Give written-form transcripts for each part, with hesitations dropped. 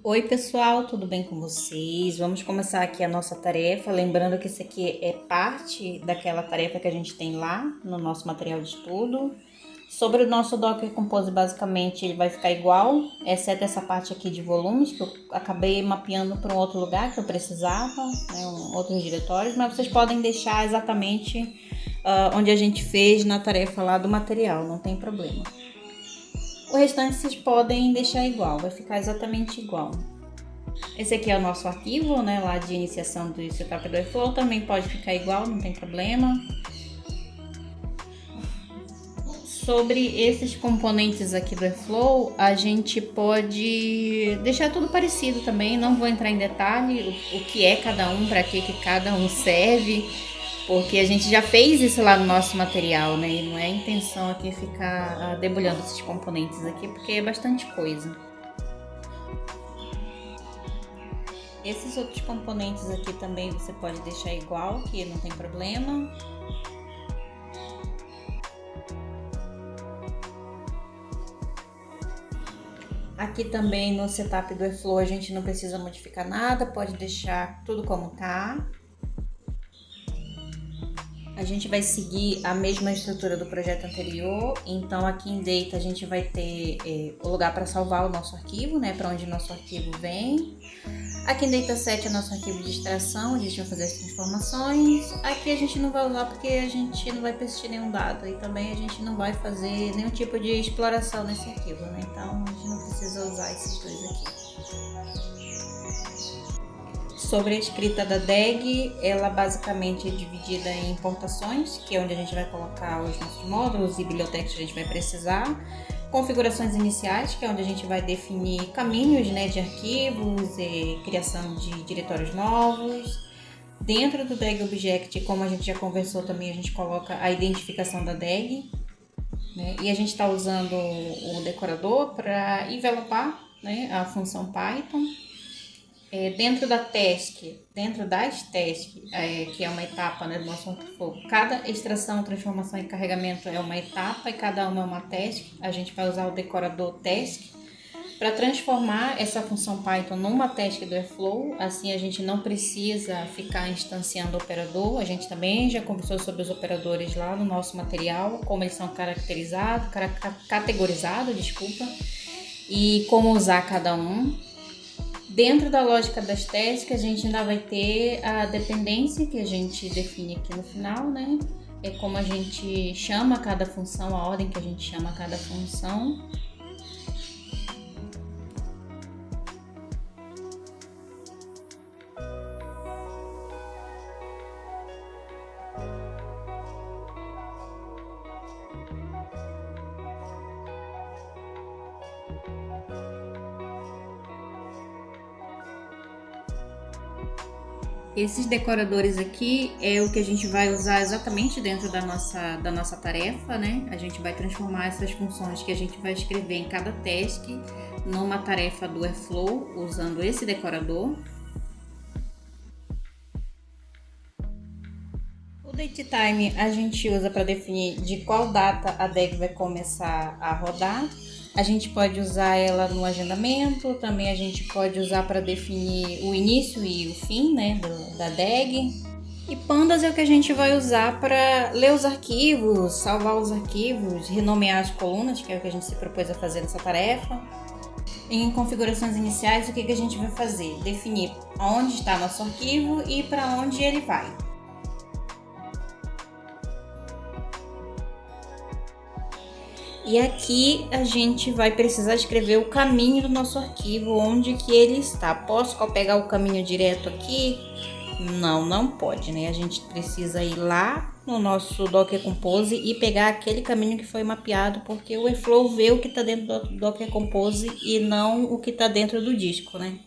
Oi pessoal, tudo bem com vocês? Vamos começar aqui a nossa tarefa, lembrando que isso aqui é parte daquela tarefa que a gente tem lá no nosso material de estudo. Sobre o nosso Docker Compose, basicamente ele vai ficar igual, exceto essa parte aqui de volumes, que eu acabei mapeando para um outro lugar que eu precisava, né, outros diretórios, mas vocês podem deixar exatamente onde a gente fez na tarefa lá do material, não tem problema. O restante vocês podem deixar igual, vai ficar exatamente igual. Esse aqui é o nosso arquivo, né, lá de iniciação do setup do Airflow, também pode ficar igual, não tem problema. Sobre esses componentes aqui do Airflow, a gente pode deixar tudo parecido também, não vou entrar em detalhe o que é cada um, para que cada um serve, porque a gente já fez isso lá no nosso material, né, e não é a intenção aqui ficar debulhando esses componentes aqui, porque é bastante coisa. Esses outros componentes aqui também você pode deixar igual, que não tem problema. Aqui também no setup do Airflow a gente não precisa modificar nada, pode deixar tudo como tá. A gente vai seguir a mesma estrutura do projeto anterior, então aqui em Data a gente vai ter o lugar para salvar o nosso arquivo, né, para onde o nosso arquivo vem. Aqui em Dataset é nosso arquivo de extração, a gente vai fazer as transformações. Aqui a gente não vai usar porque a gente não vai persistir nenhum dado e também a gente não vai fazer nenhum tipo de exploração nesse arquivo, né? Então a gente não precisa usar esses dois aqui. Sobre a escrita da DAG, ela basicamente é dividida em importações, que é onde a gente vai colocar os nossos módulos e bibliotecas que a gente vai precisar. Configurações iniciais, que é onde a gente vai definir caminhos, né, de arquivos e criação de diretórios novos. Dentro do DAG Object, como a gente já conversou também, a gente coloca a identificação da DAG, né, e a gente está usando o decorador para envelopar, né, a função Python. Dentro das tasks, que é uma etapa, né, do nosso workflow, cada extração, transformação e carregamento é uma etapa e cada uma é uma task. A gente vai usar o decorador task para transformar essa função Python numa task do Airflow. Assim a gente não precisa ficar instanciando o operador. A gente também já conversou sobre os operadores lá no nosso material, como eles são categorizados, desculpa, e como usar cada um. Dentro da lógica das tasks, a gente ainda vai ter a dependência que a gente define aqui no final, né? É como a gente chama cada função, a ordem que a gente chama cada função. Esses decoradores aqui é o que a gente vai usar exatamente dentro da nossa tarefa, né? A gente vai transformar essas funções que a gente vai escrever em cada task numa tarefa do Airflow usando esse decorador. O datetime a gente usa para definir de qual data a DAG vai começar a rodar. A gente pode usar ela no agendamento, também a gente pode usar para definir o início e o fim, né, da DAG. E pandas é o que a gente vai usar para ler os arquivos, salvar os arquivos, renomear as colunas, que é o que a gente se propôs a fazer nessa tarefa. Em configurações iniciais, o que a gente vai fazer? Definir onde está nosso arquivo e para onde ele vai. E aqui a gente vai precisar escrever o caminho do nosso arquivo, onde que ele está. Posso pegar o caminho direto aqui? Não, não pode, né? A gente precisa ir lá no nosso Docker Compose e pegar aquele caminho que foi mapeado, porque o Airflow vê o que está dentro do Docker Compose e não o que está dentro do disco, né?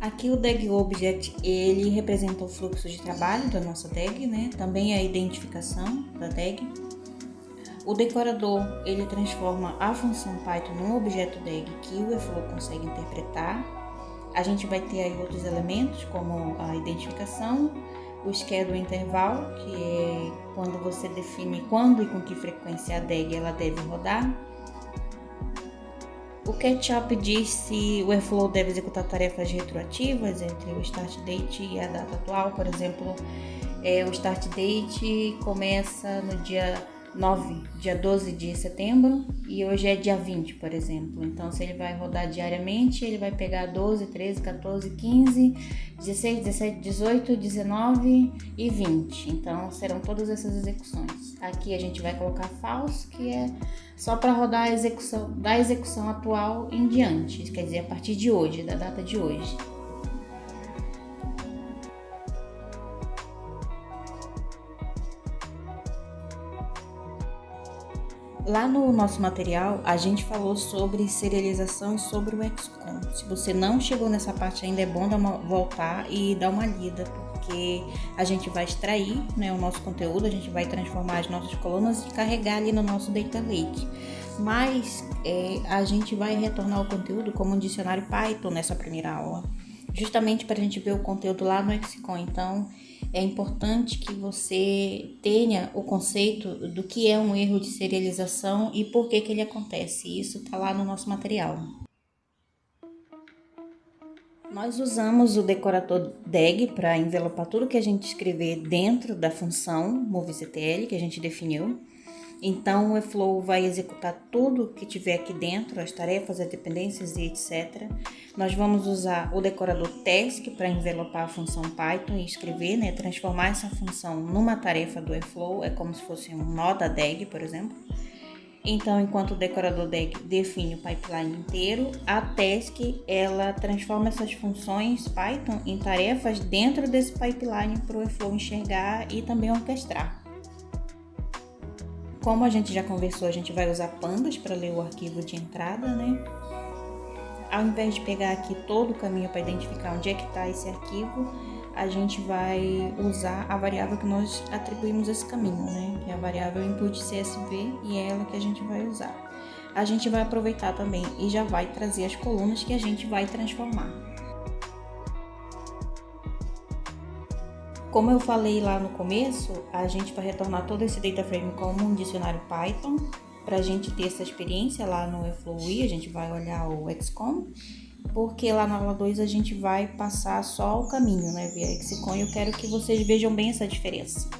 Aqui o DAG Object, ele representa o fluxo de trabalho da nossa DAG, né? Também a identificação da DAG. O decorador, ele transforma a função Python num objeto DAG que o Webflow consegue interpretar. A gente vai ter aí outros elementos, como a identificação, o schedule interval, que é quando você define quando e com que frequência a DAG ela deve rodar. O catch-up diz se o Airflow deve executar tarefas retroativas entre o start date e a data atual. Por exemplo, o start date começa no dia 12 de setembro e hoje é dia 20, por exemplo. Então, se ele vai rodar diariamente, ele vai pegar 12, 13, 14, 15, 16, 17, 18, 19 e 20. Então, serão todas essas execuções. Aqui a gente vai colocar false, que é só para rodar a execução da execução atual em diante, quer dizer, a partir de hoje, da data de hoje. Lá no nosso material, a gente falou sobre serialização e sobre o XCOM. Se você não chegou nessa parte ainda, é bom voltar e dar uma lida, porque a gente vai extrair, né, o nosso conteúdo, a gente vai transformar as nossas colunas e carregar ali no nosso Data Lake. Mas a gente vai retornar o conteúdo como um dicionário Python nessa primeira aula, justamente para a gente ver o conteúdo lá no XCOM. Então, é importante que você tenha o conceito do que é um erro de serialização e por que ele acontece. Isso está lá no nosso material. Nós usamos o decorador DAG para envelopar tudo que a gente escrever dentro da função movectl que a gente definiu. Então, o Webflow vai executar tudo que tiver aqui dentro, as tarefas, as dependências e etc. Nós vamos usar o decorador task para envelopar a função Python e escrever, né, transformar essa função numa tarefa do Webflow, é como se fosse um nó da DAG, por exemplo. Então, enquanto o decorador DAG define o pipeline inteiro, a task ela transforma essas funções Python em tarefas dentro desse pipeline para o Webflow enxergar e também orquestrar. Como a gente já conversou, a gente vai usar pandas para ler o arquivo de entrada, né? Ao invés de pegar aqui todo o caminho para identificar onde é que está esse arquivo, a gente vai usar a variável que nós atribuímos esse caminho, né? Que é a variável input CSV e é ela que a gente vai usar. A gente vai aproveitar também e já vai trazer as colunas que a gente vai transformar. Como eu falei lá no começo, a gente vai retornar todo esse data frame como um dicionário Python, para a gente ter essa experiência lá no Webflow, a gente vai olhar o XCOM, porque lá na aula 2 a gente vai passar só o caminho, né, via XCOM, e eu quero que vocês vejam bem essa diferença.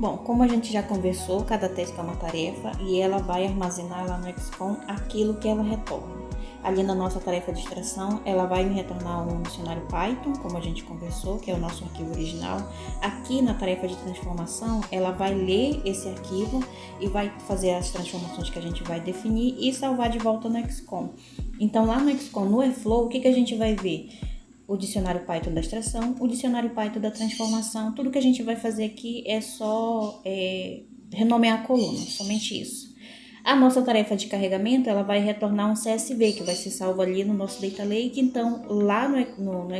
Bom, como a gente já conversou, cada task é uma tarefa e ela vai armazenar lá no XCOM aquilo que ela retorna. Ali na nossa tarefa de extração, ela vai me retornar um dicionário Python, como a gente conversou, que é o nosso arquivo original. Aqui na tarefa de transformação, ela vai ler esse arquivo e vai fazer as transformações que a gente vai definir e salvar de volta no XCOM. Então lá no XCOM, no Airflow, o que a gente vai ver? O dicionário Python da extração, o dicionário Python da transformação. Tudo que a gente vai fazer aqui é só renomear a coluna, somente isso. A nossa tarefa de carregamento, ela vai retornar um CSV, que vai ser salvo ali no nosso Data Lake. Então, lá no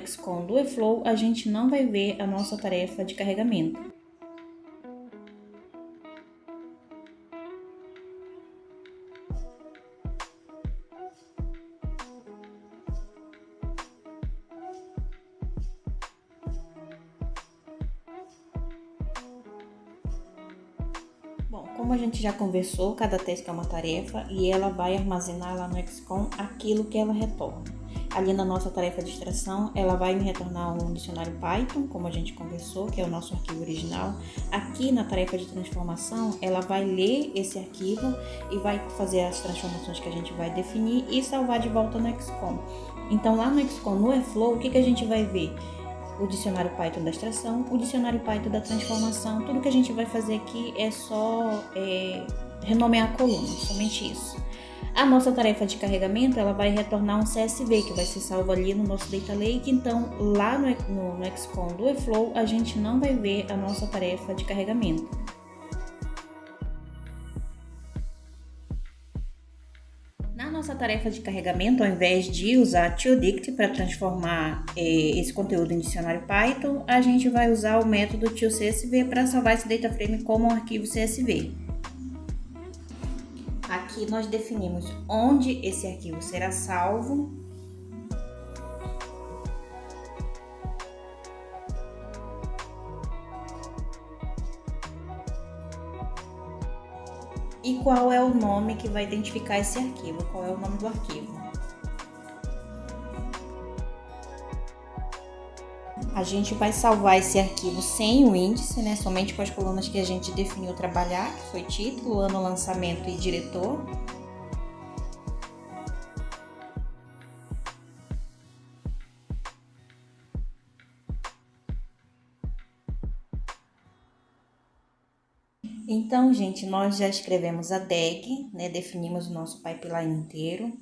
XCOM do Webflow, a gente não vai ver a nossa tarefa de carregamento. Bom, como a gente já conversou, cada task é uma tarefa e ela vai armazenar lá no XCOM aquilo que ela retorna. Ali na nossa tarefa de extração, ela vai me retornar um dicionário Python, como a gente conversou, que é o nosso arquivo original. Aqui na tarefa de transformação, ela vai ler esse arquivo e vai fazer as transformações que a gente vai definir e salvar de volta no XCOM. Então lá no XCOM, no Airflow, o que a gente vai ver? O dicionário Python da extração, o dicionário Python da transformação. Tudo que a gente vai fazer aqui é só renomear a coluna, somente isso. A nossa tarefa de carregamento, ela vai retornar um CSV, que vai ser salvo ali no nosso Data Lake. Então, lá no XCOM do eFlow, a gente não vai ver a nossa tarefa de carregamento. Na nossa tarefa de carregamento, ao invés de usar TioDict para transformar esse conteúdo em dicionário Python, a gente vai usar o método TioCSV para salvar esse data frame como um arquivo CSV. Aqui nós definimos onde esse arquivo será salvo. E qual é o nome que vai identificar esse arquivo, qual é o nome do arquivo. A gente vai salvar esse arquivo sem o índice, né? Somente com as colunas que a gente definiu trabalhar, que foi título, ano, lançamento e diretor. Então, gente, nós já escrevemos a DAG, né? Definimos o nosso pipeline inteiro.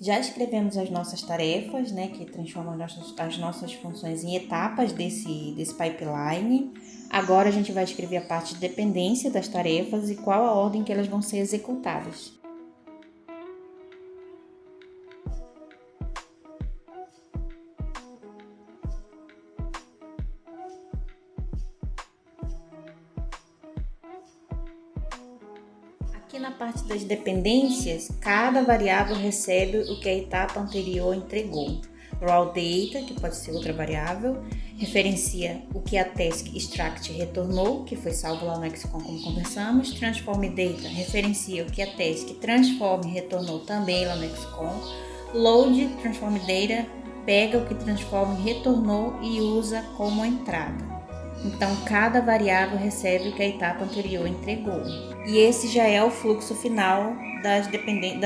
Já escrevemos as nossas tarefas, né? Que transformam as nossas funções em etapas desse pipeline. Agora a gente vai escrever a parte de dependência das tarefas e qual a ordem que elas vão ser executadas. Aqui na parte das dependências, cada variável recebe o que a etapa anterior entregou. Raw data, que pode ser outra variável, referencia o que a task extract retornou, que foi salvo lá no XCOM como conversamos. Transform data referencia o que a task transform retornou também lá no XCOM. Load transform data pega o que transform retornou e usa como entrada. Então, cada variável recebe o que a etapa anterior entregou. E esse já é o fluxo final da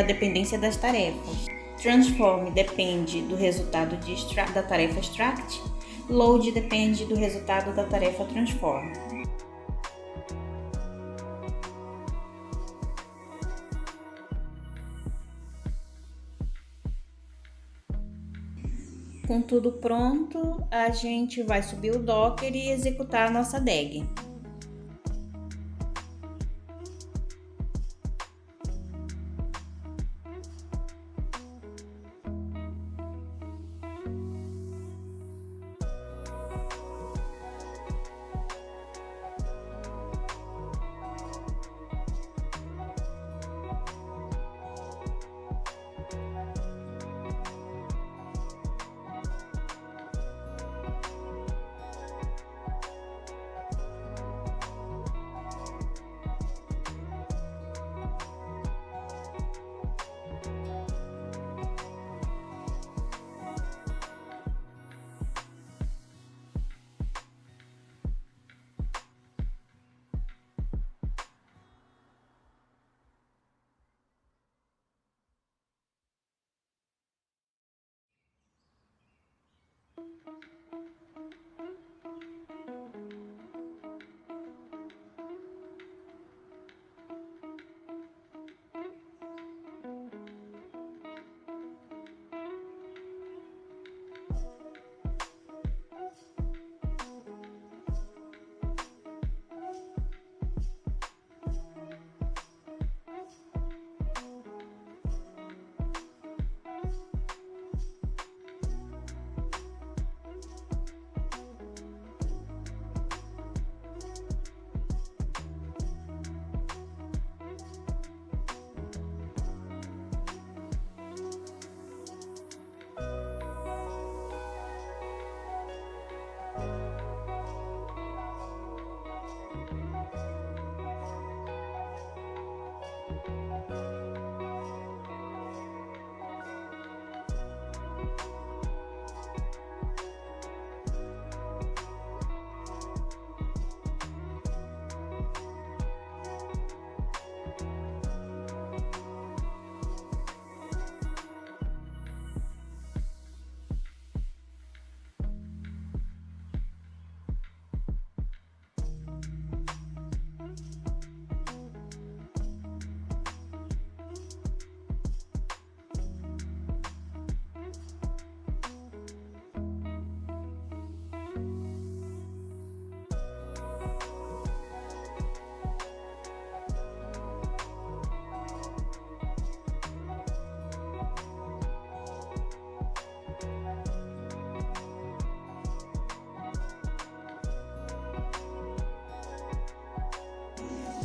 dependência das tarefas. Transform depende do resultado da tarefa extract. Load depende do resultado da tarefa transform. Com tudo pronto, a gente vai subir o Docker e executar a nossa DAG.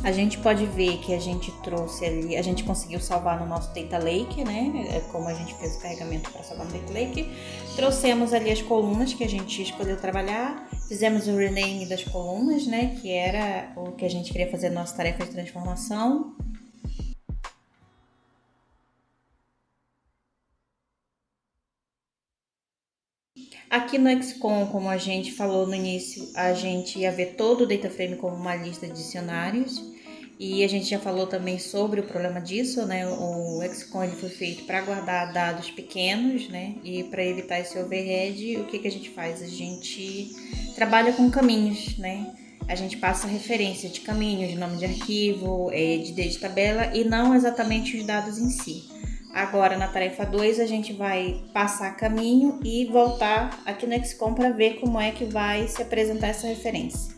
A gente pode ver que a gente trouxe ali, a gente conseguiu salvar no nosso Data Lake, né? Como a gente fez o carregamento para salvar no Data Lake. Trouxemos ali as colunas que a gente escolheu trabalhar, fizemos o rename das colunas, né? Que era o que a gente queria fazer na nossa tarefa de transformação. Aqui no XCOM, como a gente falou no início, a gente ia ver todo o data frame como uma lista de dicionários. E a gente já falou também sobre o problema disso, né? O XCOM ele foi feito para guardar dados pequenos, né? E para evitar esse overhead, o que a gente faz? A gente trabalha com caminhos, né? A gente passa referência de caminhos, de nome de arquivo, de tabela e não exatamente os dados em si. Agora, na tarefa 2, a gente vai passar caminho e voltar aqui no XCOM para ver como é que vai se apresentar essa referência.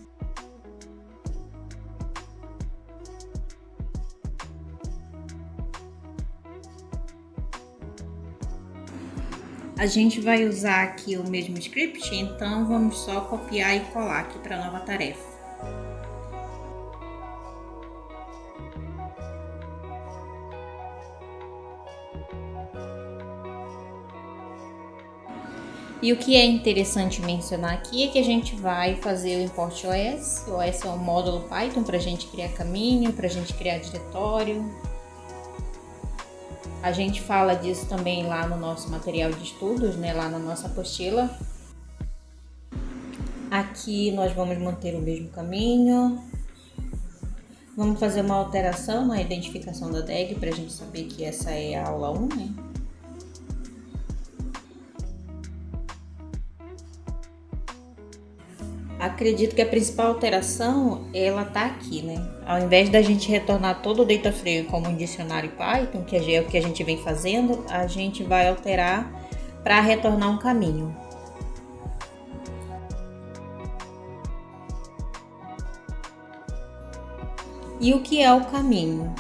A gente vai usar aqui o mesmo script, então vamos só copiar e colar aqui para a nova tarefa. E o que é interessante mencionar aqui é que a gente vai fazer o import OS. O OS é um módulo Python para a gente criar caminho, para a gente criar diretório. A gente fala disso também lá no nosso material de estudos, né? Lá na nossa apostila. Aqui nós vamos manter o mesmo caminho. Vamos fazer uma alteração na identificação da DEG para a gente saber que essa é a aula 1, né? Acredito que a principal alteração, ela tá aqui, né? Ao invés da gente retornar todo o data frame como um dicionário Python, que é o que a gente vem fazendo, a gente vai alterar para retornar um caminho. E o que é o caminho?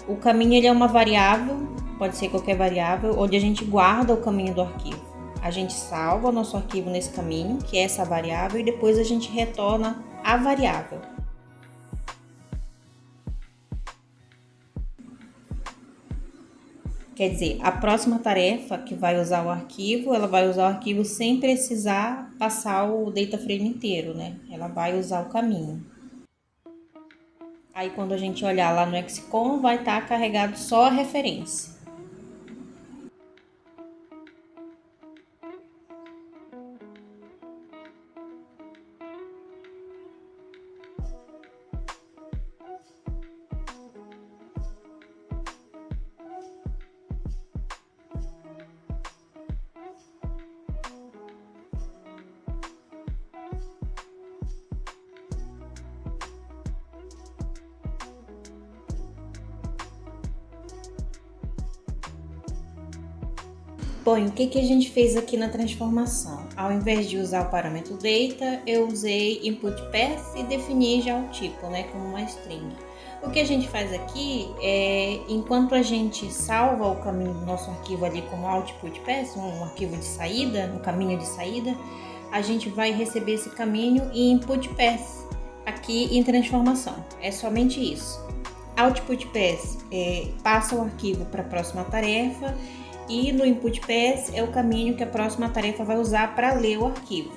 O caminho ele é uma variável, pode ser qualquer variável, onde a gente guarda o caminho do arquivo. A gente salva o nosso arquivo nesse caminho, que é essa variável, e depois a gente retorna a variável. Quer dizer, a próxima tarefa que vai usar o arquivo, ela vai usar o arquivo sem precisar passar o data frame inteiro, né? Ela vai usar o caminho. Aí quando a gente olhar lá no XCOM, vai estar carregado só a referência. Bom, o que a gente fez aqui na transformação? Ao invés de usar o parâmetro data, eu usei input path e defini já o tipo, né, como uma string. O que a gente faz aqui é, enquanto a gente salva o caminho do nosso arquivo ali como output path, um arquivo de saída, um caminho de saída, a gente vai receber esse caminho em input path aqui em transformação. É somente isso. Output path passa o arquivo para a próxima tarefa. E no input path é o caminho que a próxima tarefa vai usar para ler o arquivo.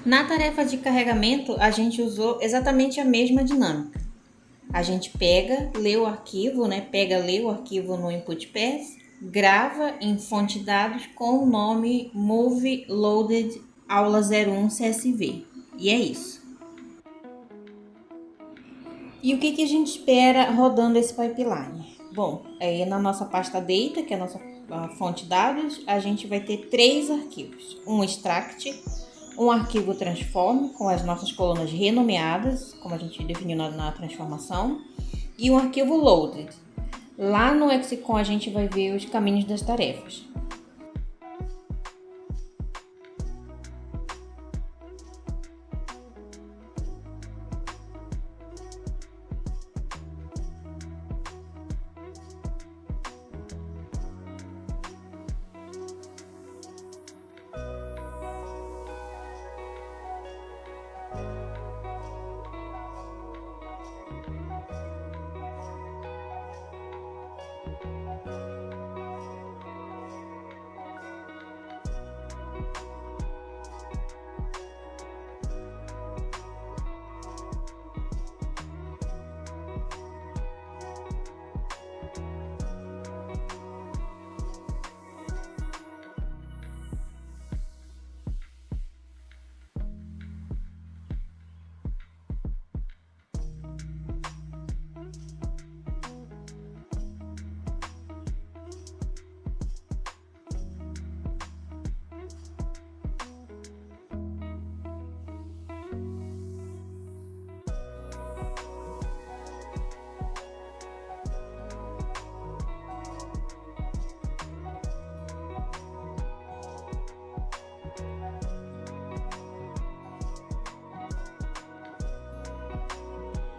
Na tarefa de carregamento, a gente usou exatamente a mesma dinâmica. A gente pega, lê o arquivo, né? Lê o arquivo no input path, grava em fonte de dados com o nome move loaded aula 01 CSV. E é isso. E o que a gente espera rodando esse pipeline? Bom, na nossa pasta data, que é a nossa fonte de dados, a gente vai ter 3 arquivos. Um extract, um arquivo transform, com as nossas colunas renomeadas, como a gente definiu na transformação, e um arquivo loaded. Lá no Lexicon a gente vai ver os caminhos das tarefas.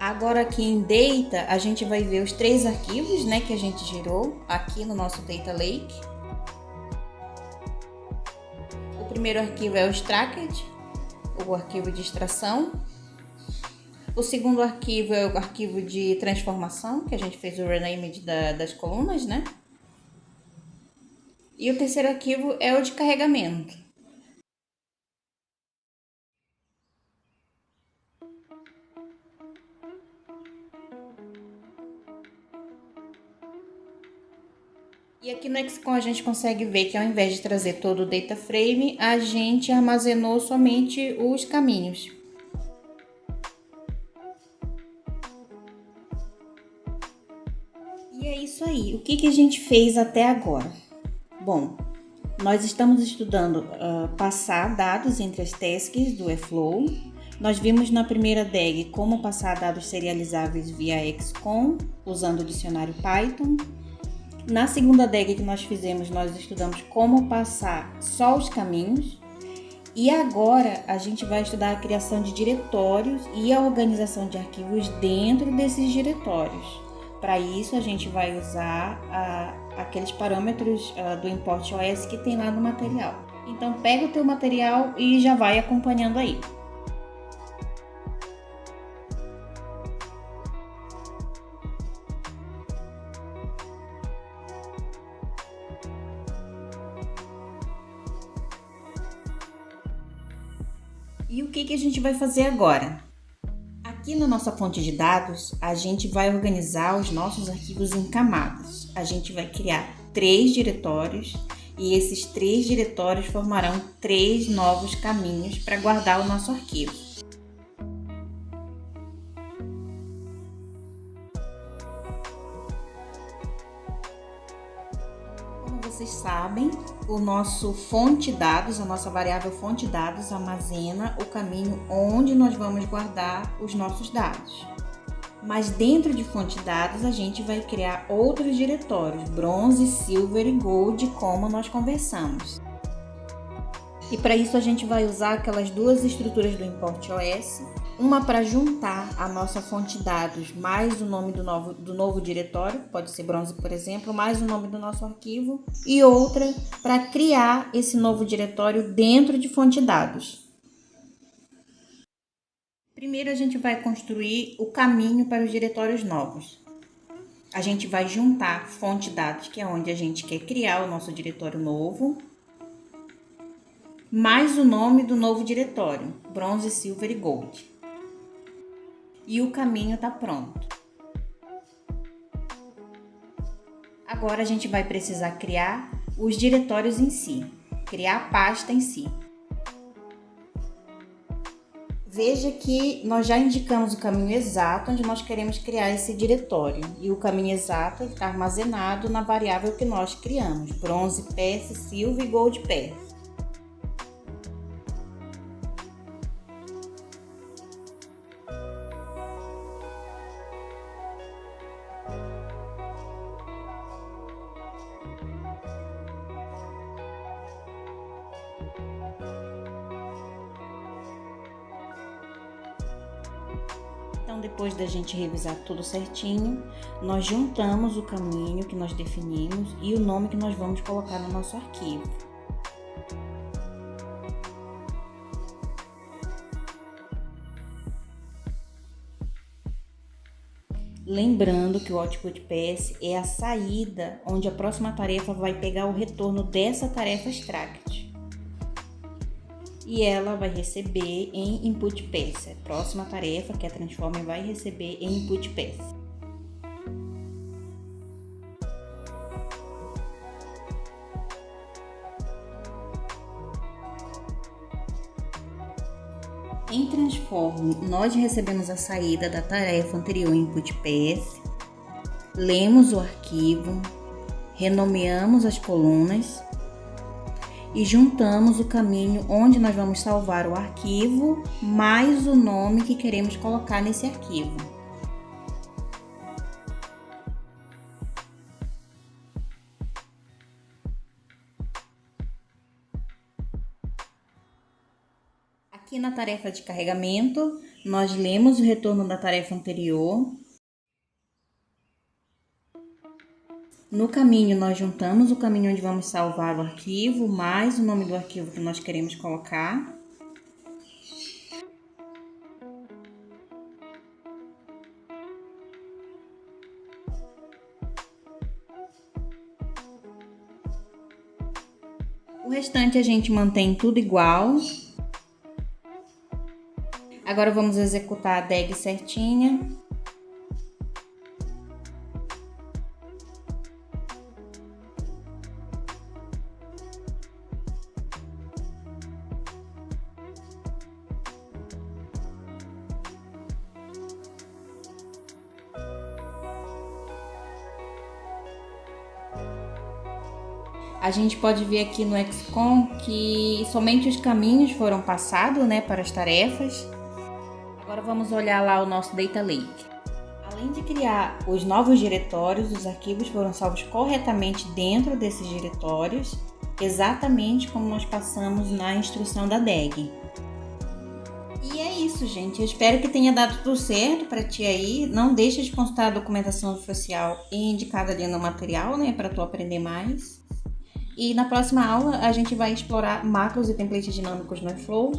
Agora aqui em Data, a gente vai ver os 3 arquivos, né, que a gente gerou aqui no nosso Data Lake. O primeiro arquivo é o Extracted, o arquivo de extração. O segundo arquivo é o arquivo de transformação, que a gente fez o rename das colunas, né? E o terceiro arquivo é o de carregamento. E aqui no Lexicon a gente consegue ver que ao invés de trazer todo o data frame, a gente armazenou somente os caminhos. E é isso aí. O que a gente fez até agora? Bom, nós estamos estudando passar dados entre as tasks do Airflow. Nós vimos na primeira DAG como passar dados serializáveis via XCOM, usando o dicionário Python. Na segunda DAG que nós fizemos, nós estudamos como passar só os caminhos. E agora a gente vai estudar a criação de diretórios e a organização de arquivos dentro desses diretórios. Para isso a gente vai usar aqueles parâmetros do Import OS que tem lá no material. Então pega o teu material e já vai acompanhando aí. E o que a gente vai fazer agora? Aqui na nossa fonte de dados, a gente vai organizar os nossos arquivos em camadas. A gente vai criar 3 diretórios e esses 3 diretórios formarão 3 novos caminhos para guardar o nosso arquivo. Como vocês sabem, o nosso fonte dados, a nossa variável fonte dados armazena o caminho onde nós vamos guardar os nossos dados. Mas dentro de fonte dados a gente vai criar outros diretórios, bronze, silver e gold, como nós conversamos. E para isso a gente vai usar aquelas 2 estruturas do Import OS, uma para juntar a nossa fonte de dados mais o nome do novo diretório, pode ser bronze, por exemplo, mais o nome do nosso arquivo, e outra para criar esse novo diretório dentro de fonte de dados. Primeiro a gente vai construir o caminho para os diretórios novos. A gente vai juntar fonte de dados, que é onde a gente quer criar o nosso diretório novo, mais o nome do novo diretório, bronze, silver e gold. E o caminho está pronto. Agora a gente vai precisar criar os diretórios em si, criar a pasta em si. Veja que nós já indicamos o caminho exato onde nós queremos criar esse diretório. E o caminho exato está armazenado na variável que nós criamos, Bronze Path, Silver e Gold Path. Então, depois da gente revisar tudo certinho, nós juntamos o caminho que nós definimos e o nome que nós vamos colocar no nosso arquivo. Lembrando que o Output Path é a saída onde a próxima tarefa vai pegar o retorno dessa tarefa extract. E ela vai receber em Input Path. A próxima tarefa que a Transformer vai receber em Input Path. Em Transform, nós recebemos a saída da tarefa anterior em Input Path, lemos o arquivo, renomeamos as colunas e juntamos o caminho onde nós vamos salvar o arquivo mais o nome que queremos colocar nesse arquivo. Aqui na tarefa de carregamento, nós lemos o retorno da tarefa anterior. No caminho, nós juntamos o caminho onde vamos salvar o arquivo, mais o nome do arquivo que nós queremos colocar. O restante a gente mantém tudo igual. Agora vamos executar a DAG certinha. A gente pode ver aqui no XCOM que somente os caminhos foram passados, para as tarefas. Agora vamos olhar lá o nosso Data Lake. Além de criar os novos diretórios, os arquivos foram salvos corretamente dentro desses diretórios, exatamente como nós passamos na instrução da DAG. E é isso, gente. Eu espero que tenha dado tudo certo para ti aí. Não deixa de consultar a documentação oficial indicada ali no material, para tu aprender mais. E na próxima aula a gente vai explorar macros e templates dinâmicos no Airflow.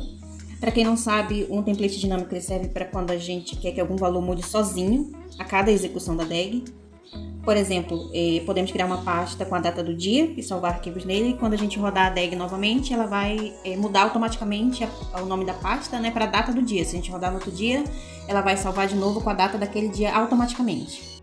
Para quem não sabe, um template dinâmico ele serve para quando a gente quer que algum valor mude sozinho a cada execução da DAG. Por exemplo, podemos criar uma pasta com a data do dia e salvar arquivos nele. E quando a gente rodar a DAG novamente, ela vai mudar automaticamente o nome da pasta, para a data do dia. Se a gente rodar no outro dia, ela vai salvar de novo com a data daquele dia automaticamente.